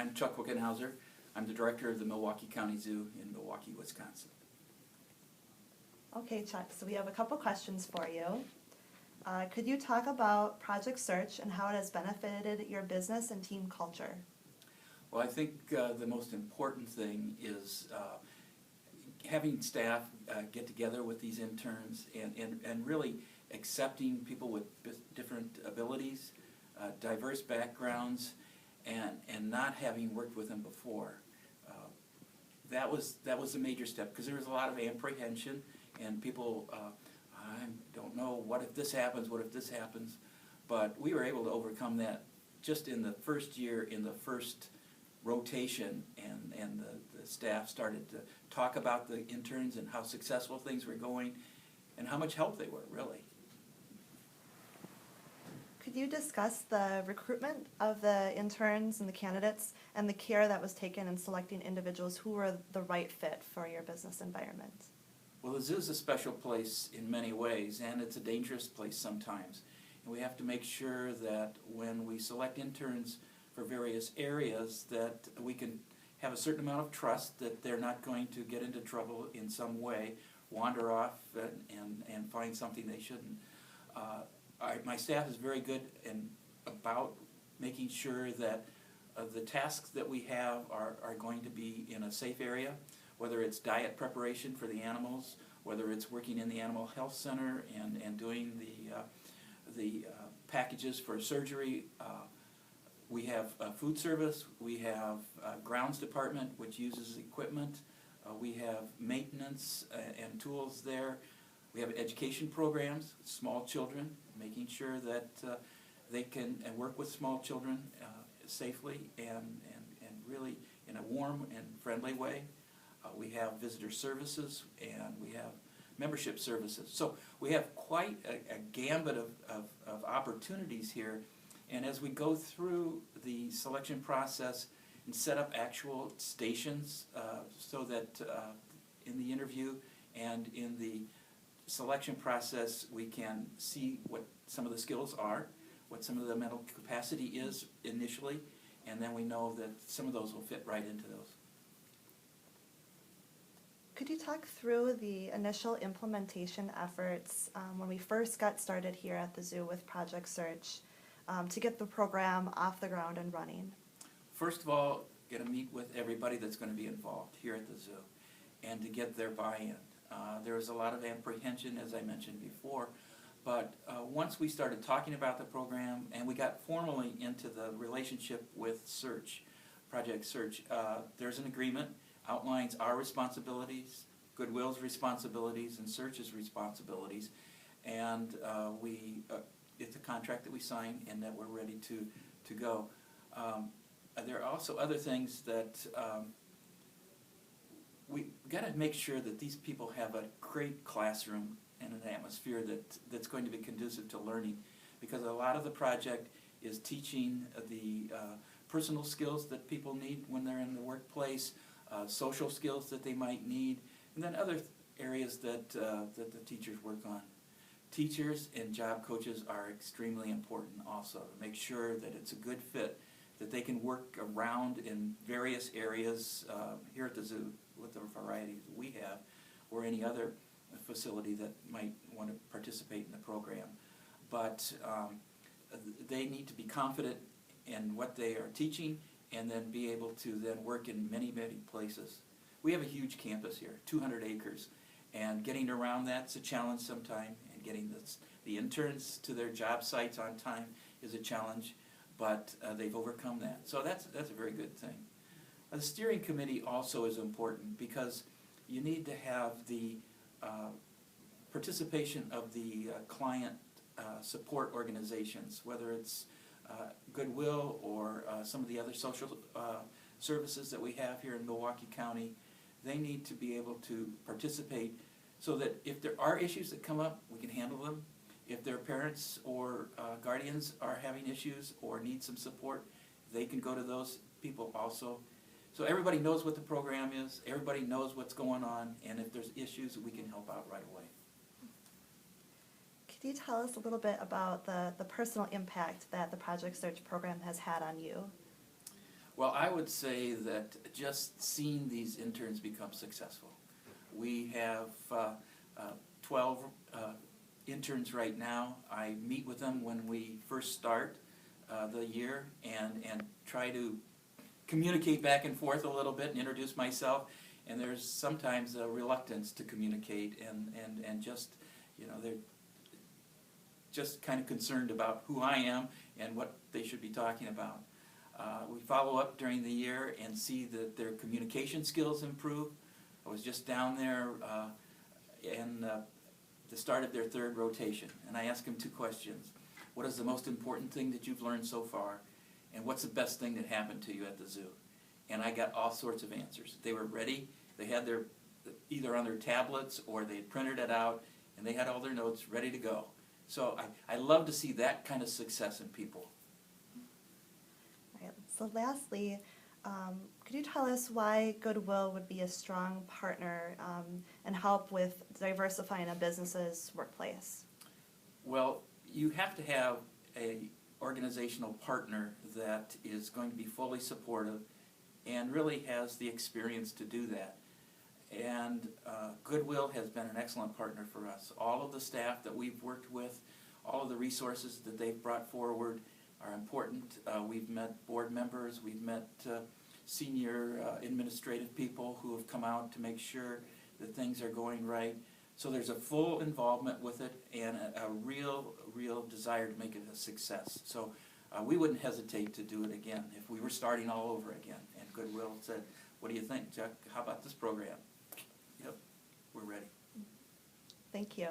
I'm Chuck Wickenhauser. I'm the director of the Milwaukee County Zoo in Milwaukee, Wisconsin. Okay, Chuck, so we have a couple questions for you. Could you talk about Project Search and how it has benefited your business and team culture? Well, I think the most important thing is having staff get together with these interns and really accepting people with different abilities, diverse backgrounds, and not having worked with them before. That was a major step because there was a lot of apprehension and people, I don't know, what if this happens, what if this happens? But we were able to overcome that just in the first year, in the first rotation, and the staff started to talk about the interns and how successful things were going and how much help they were, really. Could you discuss the recruitment of the interns and the candidates and the care that was taken in selecting individuals who were the right fit for your business environment? Well, the zoo is a special place in many ways, and it's a dangerous place sometimes. And we have to make sure that when we select interns for various areas that we can have a certain amount of trust that they're not going to get into trouble in some way, wander off and find something they shouldn't. My staff is very good about making sure that the tasks that we have are going to be in a safe area, whether it's diet preparation for the animals, whether it's working in the animal health center and doing the packages for surgery. We have food service, we have grounds department which uses equipment, we have maintenance and tools there. We have education programs, small children, making sure that they can work with small children safely and really in a warm and friendly way. We have visitor services and we have membership services. So we have quite a gambit of opportunities here. And as we go through the selection process and set up actual stations so that in the interview and in the selection process we can see what some of the skills are, what some of the mental capacity is initially, and then we know that some of those will fit right into those. Could you talk through the initial implementation efforts when we first got started here at the zoo with Project Search to get the program off the ground and running? First of all, going to meet with everybody that's going to be involved here at the zoo and to get their buy-in. There was a lot of apprehension, as I mentioned before, but once we started talking about the program and we got formally into the relationship with Search, Project Search, there's an agreement, outlines our responsibilities, Goodwill's responsibilities, and Search's responsibilities, and it's a contract that we sign and that we're ready to go. There are also other things that we got to make sure that these people have a great classroom and an atmosphere that's going to be conducive to learning, because a lot of the project is teaching the personal skills that people need when they're in the workplace, social skills that they might need, and then other areas that the teachers work on. Teachers and job coaches are extremely important also to make sure that it's a good fit, that they can work around in various areas here at the zoo with the variety that we have, or any other facility that might want to participate in the program. But they need to be confident in what they are teaching and then be able to then work in many, many places. We have a huge campus here, 200 acres, and getting around that's a challenge sometime, and getting the interns to their job sites on time is a challenge, but they've overcome that. So that's a very good thing. The steering committee also is important because you need to have the participation of the client support organizations, whether it's Goodwill or some of the other social services that we have here in Milwaukee County. They need to be able to participate so that if there are issues that come up, we can handle them. If their parents or guardians are having issues or need some support, they can go to those people also. So everybody knows what the program is, everybody knows what's going on, and if there's issues, we can help out right away. Could you tell us a little bit about the personal impact that the Project Search program has had on you? Well, I would say that just seeing these interns become successful. We have 12 interns right now. I meet with them when we first start the year and try to communicate back and forth a little bit and introduce myself. And there's sometimes a reluctance to communicate and just, you know, they're just kind of concerned about who I am and what they should be talking about. We follow up during the year and see that their communication skills improve. I was just down there in the start of their third rotation, and I asked them 2 questions. What is the most important thing that you've learned so far, and what's the best thing that happened to you at the zoo? And I got all sorts of answers. They were ready. They had their either on their tablets or they had printed it out, and they had all their notes ready to go. So I love to see that kind of success in people. All right, so lastly, could you tell us why Goodwill would be a strong partner and help with diversifying a business's workplace? Well, you have to have an organizational partner that is going to be fully supportive and really has the experience to do that. And Goodwill has been an excellent partner for us. All of the staff that we've worked with, all of the resources that they've brought forward are important. We've met board members, we've met senior administrative people who have come out to make sure that things are going right. So there's a full involvement with it and a real desire to make it a success. So we wouldn't hesitate to do it again if we were starting all over again. And Goodwill said, what do you think, Chuck? How about this program? Yep, we're ready. Thank you.